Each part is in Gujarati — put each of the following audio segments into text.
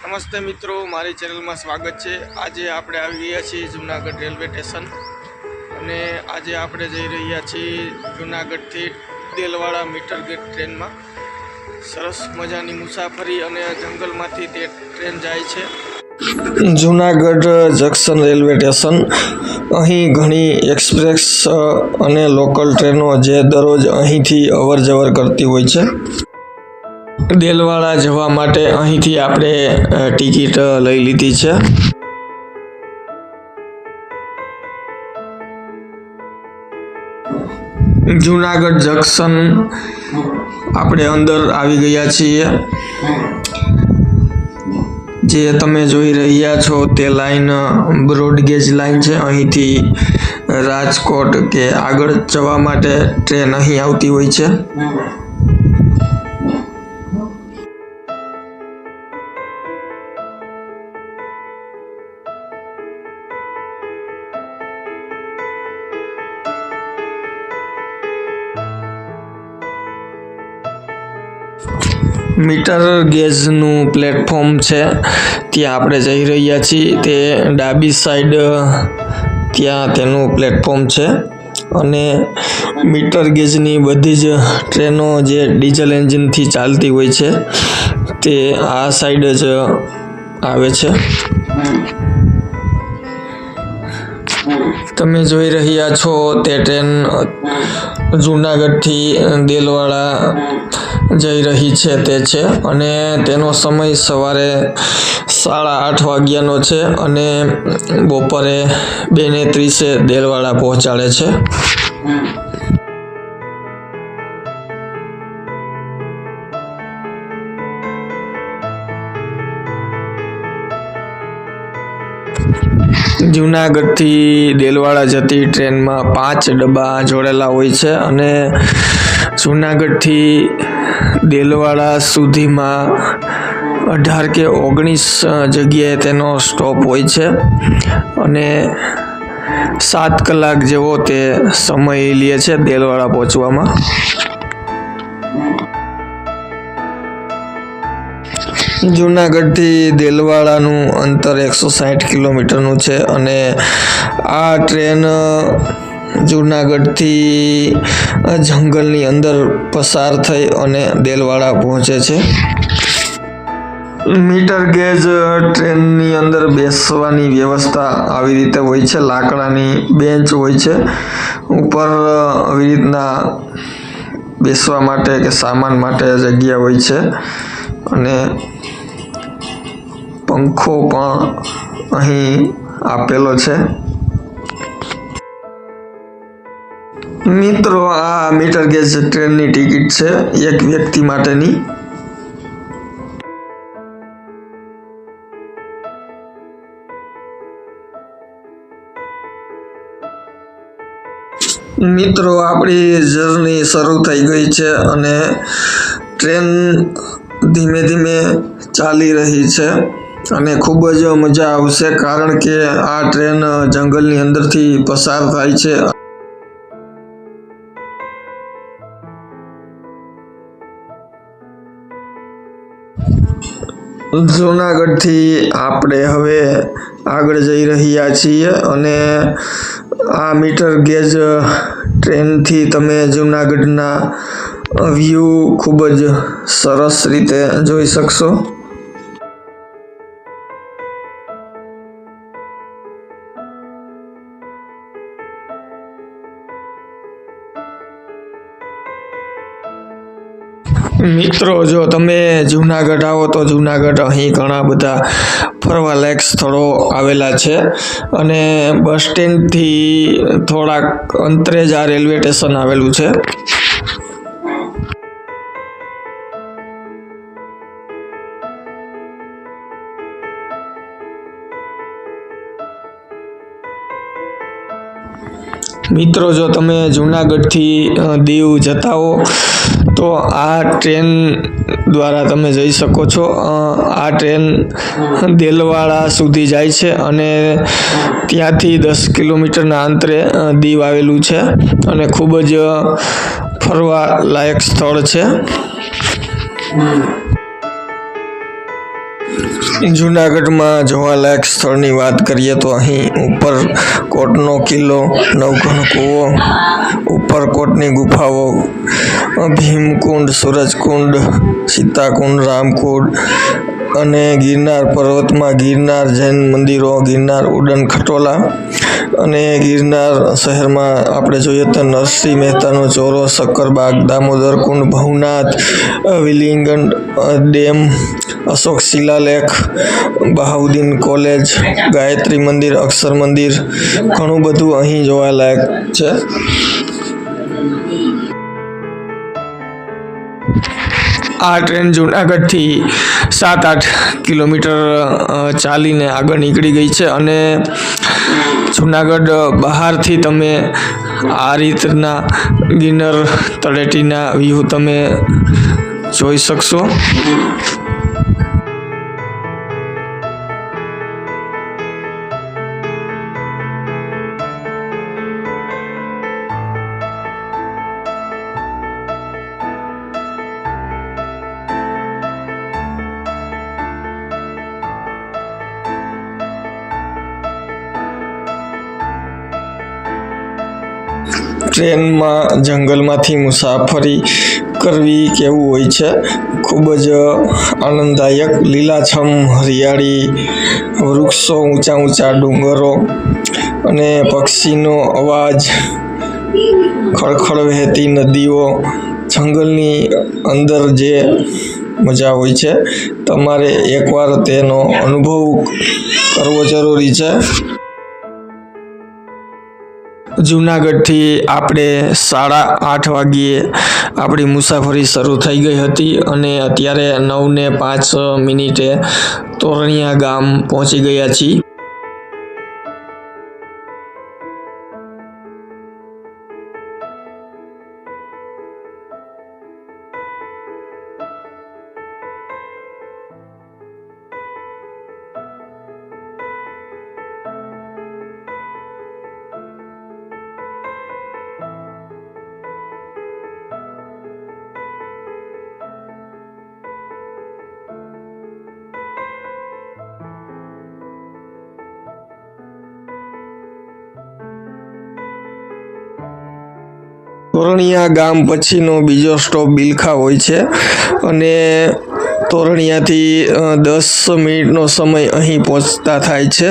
નમસ્તે મિત્રો, મારી ચેનલમાં સ્વાગત છે। આજે આપણે આવી ગયા છીએ જૂનાગઢ રેલવે સ્ટેશન અને આજે આપણે જઈ રહ્યા છીએ જૂનાગઢથી દેલવાડા મીટર ગેજ ટ્રેનમાં। સરસ મજાની મુસાફરી અને જંગલમાંથી તે ટ્રેન જાય છે। જૂનાગઢ જંકશન રેલવે સ્ટેશન, અહીં ઘણી એક્સપ્રેસ અને લોકલ ટ્રેનો જે દરરોજ અહીંથી અવર જવર કરતી હોય છે। દેલવાડા જવા માટે અહીંથી આપણે ટિકિટ લઈ લીધી છે। જૂનાગઢ જંકશન આપણે અંદર આવી ગયા છીએ। જે તમે જોઈ રહ્યા છો તે લાઈન બ્રોડગેજ લાઈન છે। અહીંથી રાજકોટ કે આગળ જવા માટે ટ્રેન અહીં આવતી હોય છે। મીટર ગેજનું પ્લેટફોર્મ છે, ત્યાં આપણે જઈ રહ્યા છીએ। તે ડાબી સાઈડ ત્યાં તેનું પ્લેટફોર્મ છે અને મીટર ગેજની બધી જ ટ્રેનો જે ડીઝલ એન્જિનથી ચાલતી હોય છે તે આ સાઈડ જ આવે છે। તમે જોઈ રહ્યા છો તે ટ્રેન જૂનાગઢથી દેલવાડા જઈ રહી છે તે છે અને તેનો સમય સવારે 8:30 વાગ્યાનો છે અને બપોરે 2:30 દેલવાડા પહોંચાડે છે। જૂનાગઢથી દેલવાડા જતી ટ્રેનમાં 5 ડબ્બા જોડેલા હોય છે અને જૂનાગઢથી દેલવાડા સુધીમાં 18 કે 19 જગ્યાએ તેનો સ્ટોપ હોય છે અને 7 કલાક જેવો તે સમય લે છે દેલવાડા પહોંચવામાં। જૂનાગઢથી દેલવાડાનું અંતર 160 કિલોમીટરનું છે અને આ ટ્રેન જૂનાગઢથી જંગલની અંદર પસાર થઈ અને દેલવાડા પહોંચે છે। મીટર ગેજ ટ્રેનની અંદર બેસવાની વ્યવસ્થા આવી રીતે હોય છે। લાકડાની બેન્ચ હોય છે, ઉપર આવી રીતના બેસવા માટે કે સામાન માટે જગ્યા હોય છે અને પંખો પણ અહીં આપેલો છે। મિત્રો, આ મીટર ગેજ ટ્રેનની ટિકિટ છે એક વ્યક્તિ માટેની। મિત્રો, આપણી જર્ની શરૂ થઈ ગઈ છે અને ટ્રેન ધીમે ધીમે ચાલી રહી છે અને ખૂબ જ મજા આવશે કારણ કે આ ટ્રેન જંગલની અંદરથી પસાર થાય છે। જૂનાગઢથી આપણે હવે આગળ જઈ રહ્યા છીએ અને આ મીટર ગેજ ટ્રેનથી તમે જૂનાગઢના વ્યૂ ખૂબ જ સરસ રીતે જોઈ શકશો। મિત્રો, જો તમે જૂનાગઢ આવો તો જૂનાગઢ અહીં ઘણા બધા ફરવાલાયક સ્થળો આવેલા છે અને બસ સ્ટેન્ડથી થોડાક અંતરે જ આ રેલવે સ્ટેશન આવેલું છે। મિત્રો, જો તમે જૂનાગઢથી દીવ જતા હો તો આ ટ્રેન દ્વારા તમે જઈ શકો છો। આ ટ્રેન દેલવાડા સુધી જાય છે અને ત્યાંથી 10 કિલોમીટરના અંતરે દીવ આવેલું છે અને ખૂબ જ ફરવા લાયક સ્થળ છે। જૂનાગઢમાં જોવાલાયક સ્થળની વાત કરીએ તો અહીં ઉપરકોટનો કિલ્લો, નવઘણ કૂવો, ઉપરકોટની ગુફાઓ, ભીમકુંડ, સૂરજકુંડ, સીતાકુંડ, રામકુંડ અને ગિરનાર પર્વતમાં ગિરનાર જૈન મંદિરો, ગિરનાર ઉડન ખટોલા અને ગિરનાર શહેરમાં આપણે જોઈએ તો નરસિંહ મહેતાનો ચોરો, શક્કરબાગ, દામોદર કુંડ, ભવનાથ, વિલિંગન ડેમ, અશોક શિલાલેખ, બહાઉદ્દીન કોલેજ, ગાયત્રી મંદિર, અક્ષર મંદિર, ઘણું બધું અહીં જોવાલાયક છે. આ ટ્રેન જૂનાગઢથી 7-8 કિલોમીટર ચાલીને આગળ નીકળી ગઈ છે અને જૂનાગઢ બહારથી તમે આ રીતના ગિરનાર તળેટીના વ્યૂ તમે જોઈ શકશો. ટ્રેનમાં જંગલમાંથી મુસાફરી કરવી કેવું હોય છે, ખૂબ જ આનંદદાયક. લીલાછમ હરિયાળી, વૃક્ષો, ઊંચા ઊંચા ડુંગરો અને પક્ષીનો અવાજ, ખળખળ વહેતી નદીઓ, જંગલની અંદર જે મજા હોય છે, તમારે એકવાર તેનો અનુભવ કરવો જરૂરી છે. જૂનાગઢથી આપણે 8:30 વાગ્યે આપણી મુસાફરી શરૂ થઈ ગઈ હતી અને અત્યારે 9:05 તોરણિયા ગામ પહોંચી ગયા છીએ. તોરણિયા ગામ પછીનો બીજો સ્ટોપ બિલખા હોય છે અને તોરણિયાથી 10 મિનિટનો સમય અહીં પહોંચતા થાય છે.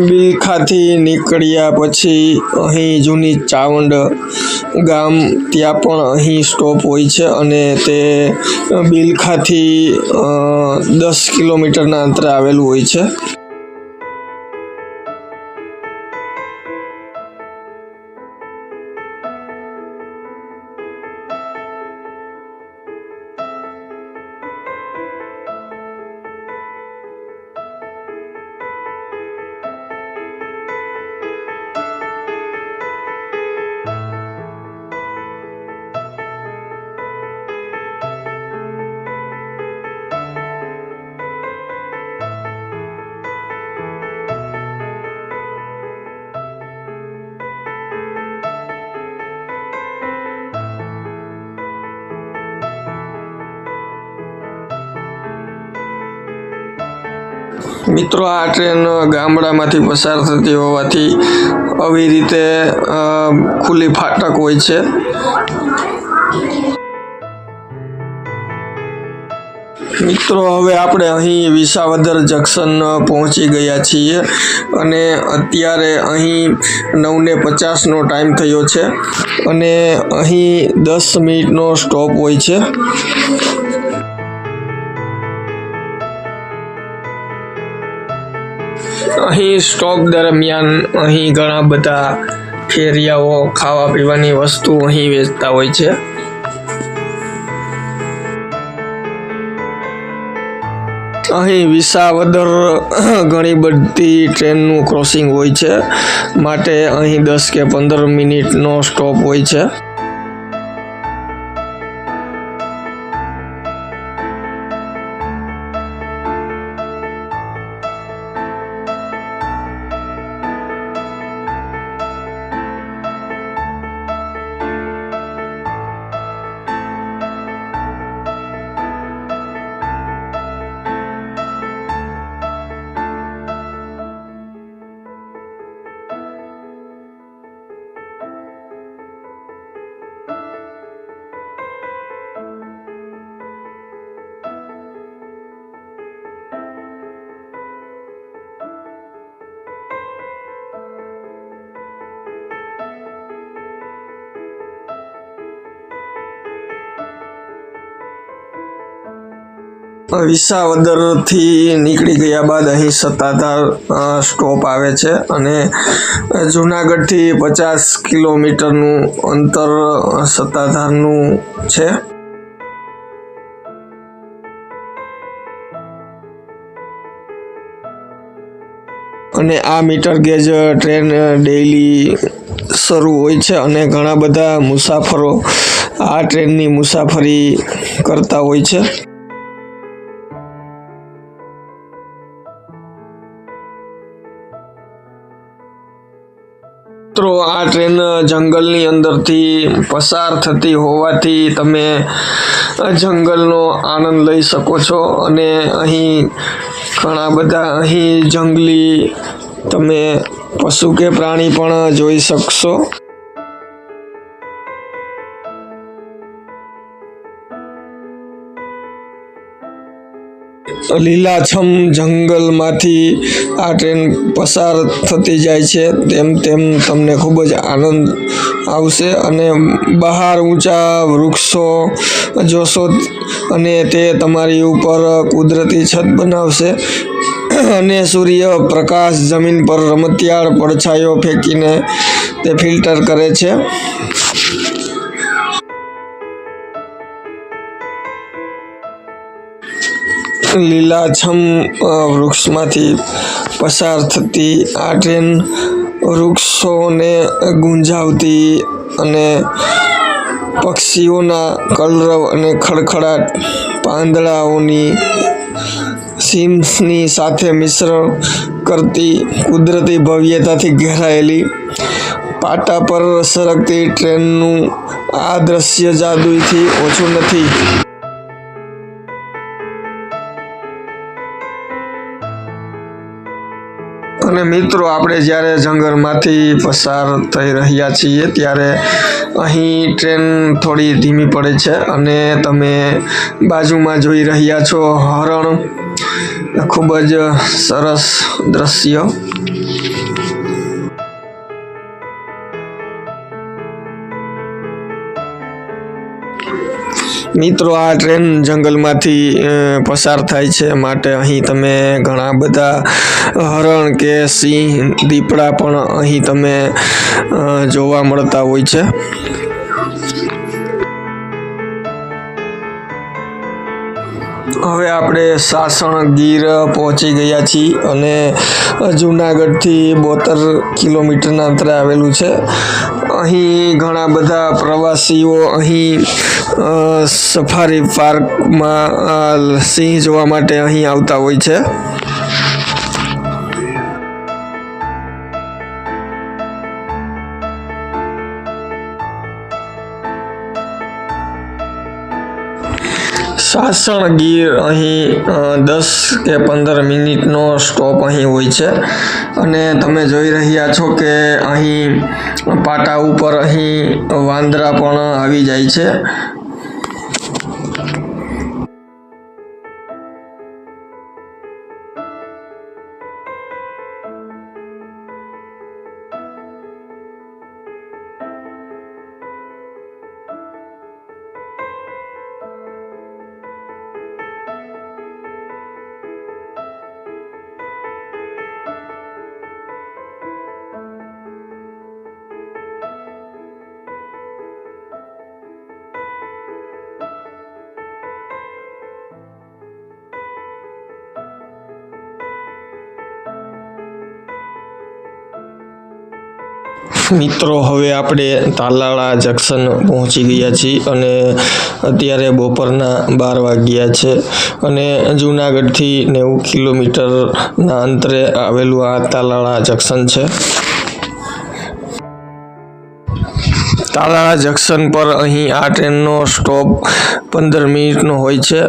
બિલખાથી નીકળ્યા પછી અહીં જૂની ચાવંડ ગામ, ત્યાં પણ અહીં સ્ટોપ હોય છે અને તે બિલખાથી 10 કિલોમીટરના અંતરે આવેલું હોય છે. મિત્રો, આ ટ્રેન ગામડામાંથી પસાર થતી હોવાથી આવી રીતે ખુલ્લી ફાટક હોય છે. મિત્રો, હવે આપણે અહીં વિસાવદર જંકશન પહોંચી ગયા છીએ અને અત્યારે અહીં 9:50નો ટાઈમ થયો છે અને અહીં 10 મિનિટનો સ્ટોપ હોય છે. અહીં સ્ટોપ દરમિયાન અહીં ઘણા બધા ફેરિયાઓ ખાવા પીવાની વસ્તુ અહીં વેચતા હોય છે. અહીં વિસાવદર ઘણી બધી ટ્રેનનું ક્રોસિંગ હોય છે, માટે અહીં 10 કે 15 મિનિટનો સ્ટોપ હોય છે. વિસાવદરથી નીકળી ગયા બાદ અહીં સત્તાધાર સ્ટોપ આવે છે અને જુનાગઢથી 50 કિલોમીટરનું અંતર સત્તાધારનું છે. અને આ મીટર ગેજ ટ્રેન ડેઇલી શરૂ હોય છે અને ઘણા બધા મુસાફરો આ ટ્રેનની મુસાફરી કરતા હોય છે. મિત્રો, આ ટ્રેન જંગલની અંદરથી પસાર થતી હોવાથી તમે જંગલનો આનંદ લઈ શકો છો અને અહીં ઘણા બધા જંગલી તમે પશુ કે પ્રાણી પણ જોઈ શકશો. લીલાછમ જંગલમાંથી આ ટ્રેન પસાર થતી જાય છે, તેમ તેમ તમને ખૂબ જ આનંદ આવશે અને બહાર ઊંચા વૃક્ષો જોશો અને તે તમારી ઉપર કુદરતી છત બનાવશે અને સૂર્યપ્રકાશ જમીન પર રમતિયાળ પડછાયો ફેંકીને તે ફિલ્ટર કરે છે. લીલાછમ વૃક્ષમાંથી પસાર થતી આ ટ્રેન વૃક્ષોને ગુંજાવતી અને પક્ષીઓના કલરવ અને ખડખડાટ પાંદડાઓની સીમ્સની સાથે મિશ્રણ કરતી કુદરતી ભવ્યતાથી ઘેરાયેલી પાટા પર સરકતી ટ્રેનનું આ દ્રશ્ય જાદુથી ઓછું નથી. અને મિત્રો, આપણે જ્યારે જંગલમાંથી પસાર થઈ રહ્યા છીએ ત્યારે અહીં ટ્રેન થોડી ધીમી પડે છે અને તમે બાજુમાં જોઈ રહ્યા છો હરણ. ખૂબ જ સરસ દ્રશ્ય. મિત્રો, આ ટ્રેન જંગલમાંથી પસાર થાય છે, માટે અહીં તમે ઘણા બધા હરણ કે સિંહ, દીપડા પણ અહીં તમે જોવા મળતા હોય છે. હવે આપણે સાસણ ગીર પહોંચી ગયા છીએ અને જુનાગઢથી 72 કિલોમીટરના અંતરે આવેલું છે. અહીં ઘણા બધા પ્રવાસીઓ અહીં સફારી પાર્કમાં સિંહ જોવા માટે અહીં આવતા હોય છે. સાસણ ગીર અહીં 10 કે 15 મિનિટનો સ્ટોપ અહીં હોય છે અને તમે જોઈ રહ્યા છો કે અહીં પાટા ઉપર અહીં વાંદરા પણ આવી જાય છે. મિત્રો હવે આપણે તાલાળા જંકશન પહોંચી ગયા છીએ અને અત્યારે બપોરના 12 વાગ્યા છે અને જૂનાગઢથી 90 કિલોમીટરના અંતરે આવેલું આ તાલાળા જંકશન છે. તાલાળા જંકશન પર અહીં આ ટ્રેનનો સ્ટોપ 15 મિનિટનો હોય છે.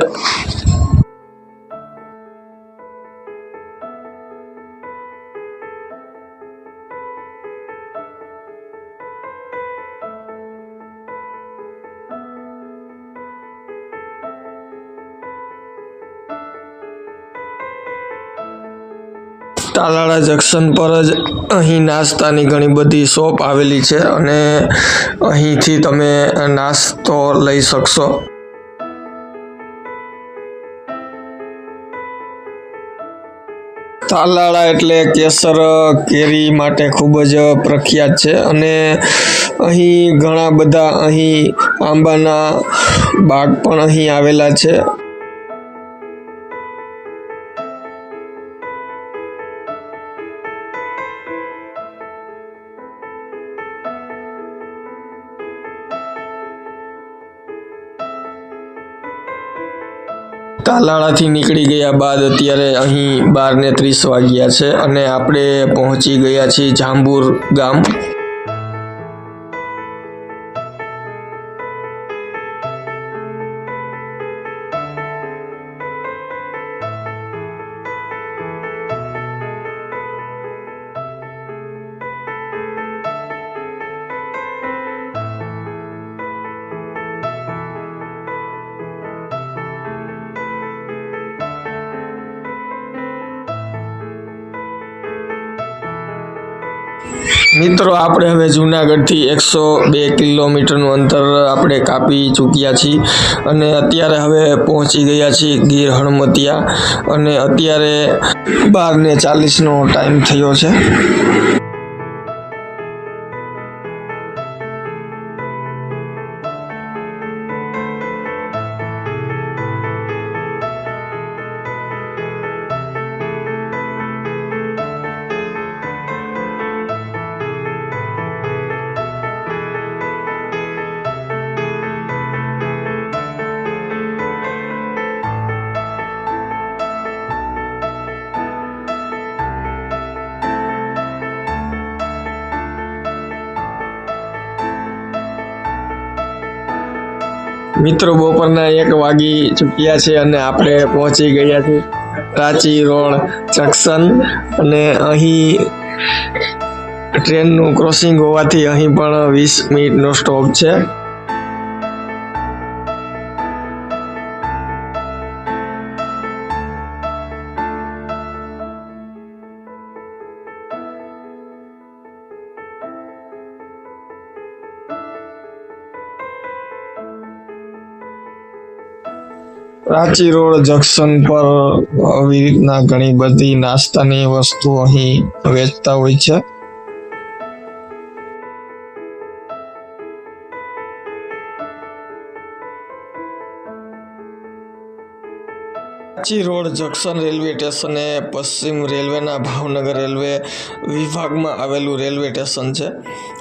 તાલાળા જંકશન પર જ અહીં નાસ્તાની ઘણી બધી શોપ આવેલી છે અને અહીંથી તમે નાસ્તો લઈ શકશો. તાલાળા એટલે કેસર કેરી માટે ખૂબ જ પ્રખ્યાત છે અને અહીં ઘણા બધા આંબાના બાગ પણ અહીં આવેલા છે. તાલાળાથી નીકળી ગયા બાદ અત્યારે અહીં 12:30 વાગ્યા છે અને આપણે પહોંચી ગયા છીએ જાંબુર ગામ. મિત્રો આપણે હવે જૂનાગઢથી 102 કિલોમીટરનું અંતર આપણે કાપી ચૂક્યા છીએ અને અત્યારે હવે પહોંચી ગયા છીએ ગીર હળમતિયા અને અત્યારે 12:40નો ટાઈમ થયો છે. મિત્રો બપોરના 1 વાગી ચૂક્યા છે અને આપણે પહોંચી ગયા છીએ પ્રાચી રોડ જંકશન અને અહીં ટ્રેનનું ક્રોસિંગ હોવાથી અહીં પણ 20 મિનિટનો સ્ટોપ છે. પ્રાચી રોડ જંકશન પર આવી રીતના ઘણી બધી નાસ્તાની વસ્તુઓ અહીં વેચતા હોય છે. પ્રાચી રોડ જંકશન રેલવે સ્ટેશન એ પશ્ચિમ રેલવેના ભાવનગર રેલવે વિભાગમાં આવેલું રેલવે સ્ટેશન છે.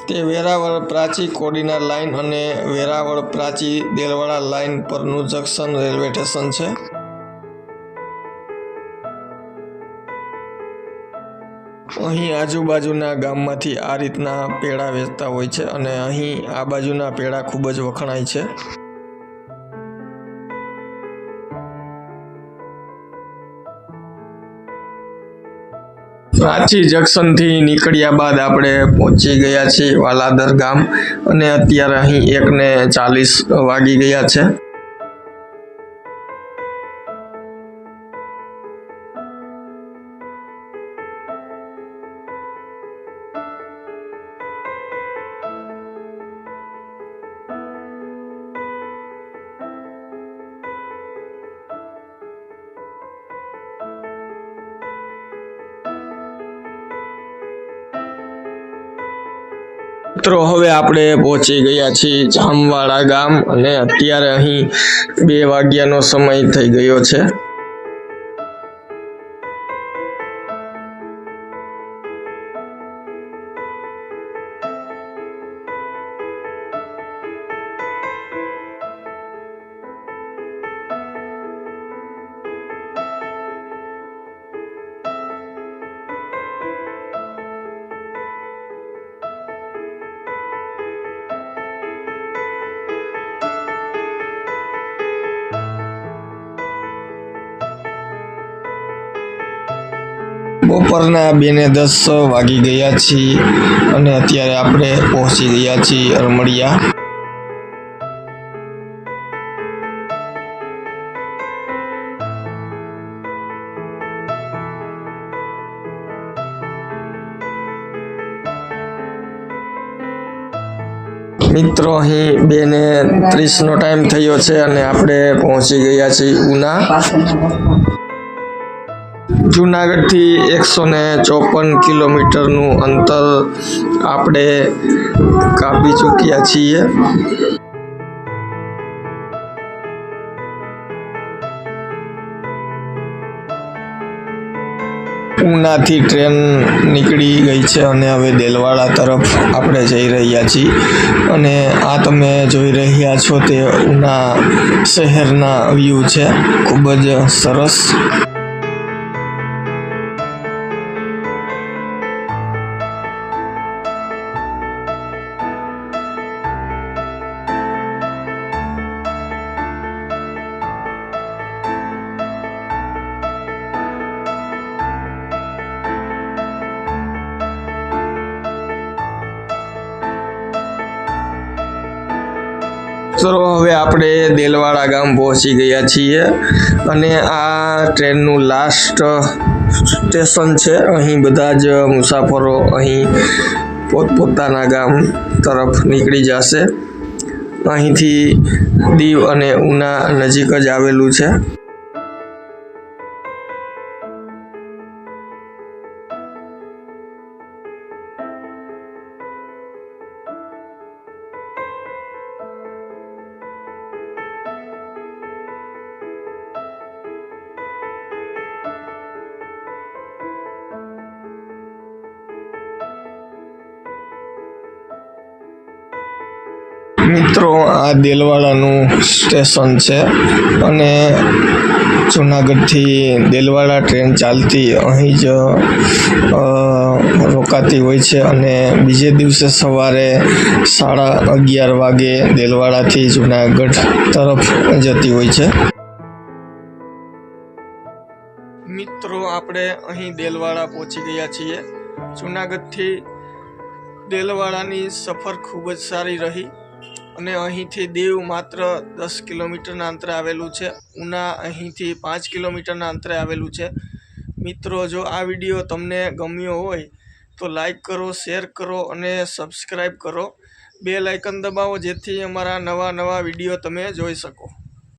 તે વેરાવળ પ્રાચી કોડીનાર લાઇન અને વેરાવળ પ્રાચી દેલવાડા લાઇન પરનું જંકશન રેલવે સ્ટેશન છે. અહીં આજુબાજુના ગામમાંથી આ રીતના પેડા વેચતા હોય છે અને અહીં આ બાજુના પેડા ખૂબ જ વખણાય છે. પ્રાચી જંકશનથી નીકળ્યા બાદ આપણે પહોંચી ગયા છીએ વાલાદર ગામ અને અત્યારે અહીં 1:40 વાગી ગયા છે. મિત્રો હવે આપણે પહોંચી ગયા છીએ જામવાડા ગામ અને અત્યારે અહીં 2 વાગ્યાનો સમય થઈ ગયો છે. બપોરના 2:10 વાગી ગયા છીએ અને અત્યારે આપણે પહોંચી ગયા છીએ અરમડિયા. મિત્રો અહીં 2:30નો ટાઈમ થયો છે અને આપણે પહોંચી ગયા છીએ ઉના. જુનાગઢથી 154 કિલોમીટરનું અંતર આપણે કાપી ચૂક્યા છીએ. ઉનાથી ટ્રેન નીકળી ગઈ છે અને હવે દેલવાડા તરફ આપણે જઈ રહ્યા છીએ. અને આ તમે જોઈ રહ્યા છો તે ઉના શહેરના વ્યૂ છે, ખૂબ જ સરસ. ચલો હવે આપણે દેલવાડા ગામ પહોંચી ગયા છીએ અને આ ટ્રેનનું લાસ્ટ સ્ટેશન છે. અહીં બધા જ મુસાફરો અહીં પોતપોતાના ગામ તરફ નીકળી જશે. અહીંથી દીવ અને ઉના નજીક જ આવેલું છે. મિત્રો આ દેલવાડાનું સ્ટેશન છે અને જુનાગઢથી દેલવાડા ટ્રેન ચાલતી અહીં જ રોકાતી હોય છે અને બીજે દિવસે સવારે 11:30 વાગે દેલવાડાથી જુનાગઢ તરફ જતી હોય છે. મિત્રો આપણે અહીં દેલવાડા પહોંચી ગયા છીએ. જુનાગઢથી દેલવાડાની સફર ખૂબ જ સારી રહી અને અહીંથી દીવ માત્ર 10 કિલોમીટરના અંતરે આવેલું છે. ઉના અહીંથી 5 કિલોમીટરના અંતરે આવેલું છે. મિત્રો જો આ વિડીયો તમને ગમ્યો હોય તો લાઈક કરો, શેર કરો અને સબસ્ક્રાઈબ કરો. બેલ આઇકન દબાવો જેથી અમારા નવા વિડીયો તમે જોઈ શકો.